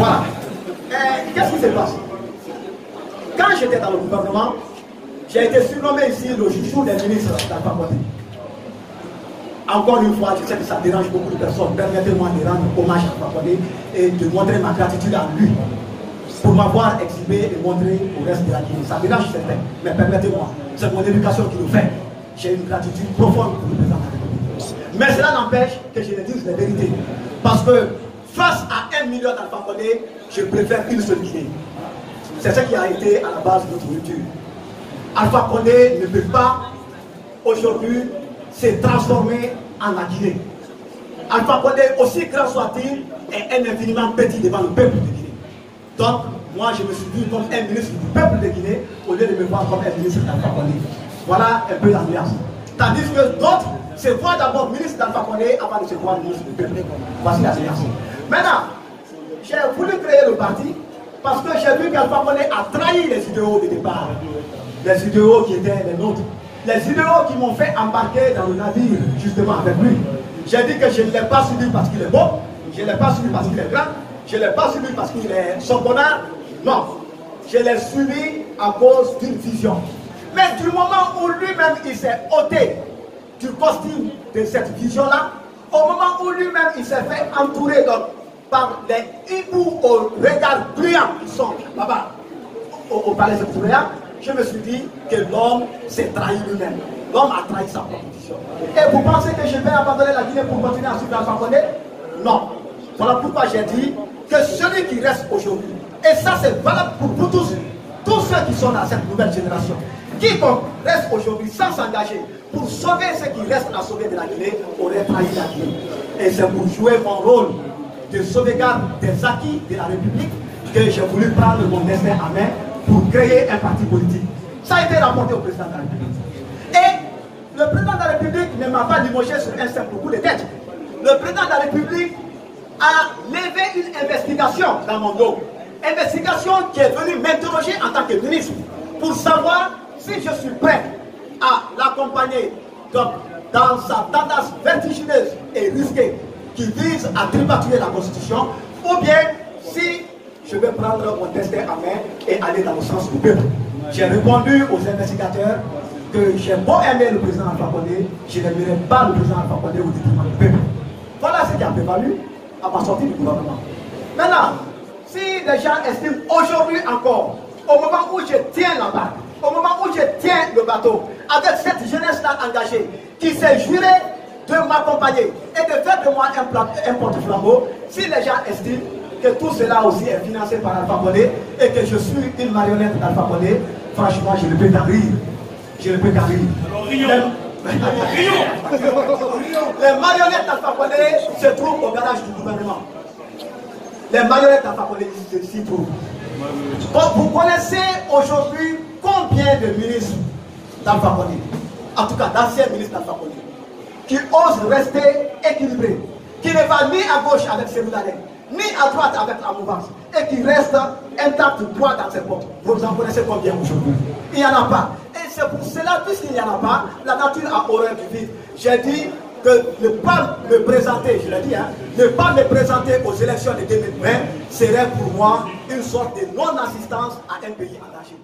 Voilà. Qu'est-ce qui se passe? Quand j'étais dans le gouvernement, j'ai été surnommé ici le chouchou des ministres d'Alpha Condé. Encore une fois, je sais que ça dérange beaucoup de personnes. Permettez-moi de rendre hommage à Alpha Condé et de montrer ma gratitude à lui pour m'avoir exhibé et montré au reste de la Guinée. Ça dérange certains, mais permettez-moi, c'est mon éducation qui le fait. J'ai une gratitude profonde pour le président de la République. Mais cela n'empêche que je ne dise la vérité. Parce que face à 1 million d'Alpha Condé, je préfère une seule Guinée. C'est ce qui a été à la base de notre rupture. Alpha Condé ne peut pas aujourd'hui se transformer en la Guinée. Alpha Condé, aussi grand soit-il, est un infiniment petit devant le peuple de Guinée. Donc, moi je me suis vu comme un ministre du peuple de Guinée au lieu de me voir comme un ministre d'Alpha Condé. Voilà un peu l'ambiance. Tandis que d'autres se voient d'abord ministre d'Alpha Condé avant de se voir ministre du peuple. Voici la situation. Maintenant, j'ai voulu créer le parti parce que j'ai vu qu'Alpha Condé a trahi les idéaux de départ. Les idéaux qui étaient les nôtres. Les idéaux qui m'ont fait embarquer dans le navire, justement avec lui. J'ai dit que je ne l'ai pas suivi parce qu'il est beau, je ne l'ai pas suivi parce qu'il est grand, je ne l'ai pas suivi parce qu'il est sorbonnard. Non, je l'ai suivi à cause d'une vision. Mais du moment où lui-même il s'est ôté du costume de cette vision-là, au moment où lui-même il s'est fait entourer par les hiboux au regard bruyant qui sont là-bas au palais sectoriel, je me suis dit que l'homme s'est trahi lui-même. L'homme a trahi sa proposition. Et vous pensez que je vais abandonner la Guinée pour continuer à suivre Alpha Condé? Non. Voilà pourquoi j'ai dit que celui qui reste aujourd'hui, et ça c'est valable pour tous ceux qui sont dans cette nouvelle génération, quiconque reste aujourd'hui sans s'engager pour sauver ce qui reste à sauver de la Guinée, aurait trahi la Guinée. Et c'est pour jouer mon rôle de sauvegarde des acquis de la République que j'ai voulu prendre mon destin en main pour créer un parti politique. Ça a été rapporté au président de la République. Et le président de la République ne m'a pas limogé sur un simple coup de tête. Le président de la République a levé une investigation dans mon dos. Investigation qui est venue m'interroger en tant que ministre pour savoir si je suis prêt à l'accompagner dans sa tendance vertigineuse et risquée qui vise à tripaturer la Constitution, ou bien si je vais prendre mon destin en main et aller dans le sens du peuple. J'ai répondu aux investigateurs que j'ai beau aimer le président Alpha Condé, je n'aimerais pas le président Alpha Condé au détriment du peuple. Voilà ce qui a prévalu à ma sortie du gouvernement. Maintenant, si les gens estiment aujourd'hui encore, au moment où je tiens la barre, au moment où je tiens le bateau, avec cette jeunesse-là engagée, qui s'est juré de m'accompagner et de faire de moi un porte-flambeau, si les gens estiment que tout cela aussi est financé par Alpha Condé et que je suis une marionnette d'Alpha Condé, franchement, je ne peux qu'en rire. Je ne peux qu'en rire. Les marionnettes d'Alpha Condé se trouvent au garage du gouvernement. Les marionnettes d'Alpha Condé s'y trouvent. Donc, vous connaissez aujourd'hui combien de ministres d'Alpha Condé, en tout cas d'anciens ministres d'Alpha Condé, qui osent rester équilibrés, qui ne va ni à gauche avec Sémoudané, ni à droite avec la mouvance, et qui reste intact droit dans ses portes. Vous en connaissez combien aujourd'hui? Il n'y en a pas. Et c'est pour cela, puisqu'il n'y en a pas, la nature a horreur du vide. J'ai dit que ne pas me présenter, je l'ai dit, hein, ne pas me présenter aux élections de 2020 serait pour moi une sorte de non-assistance à un pays engagé.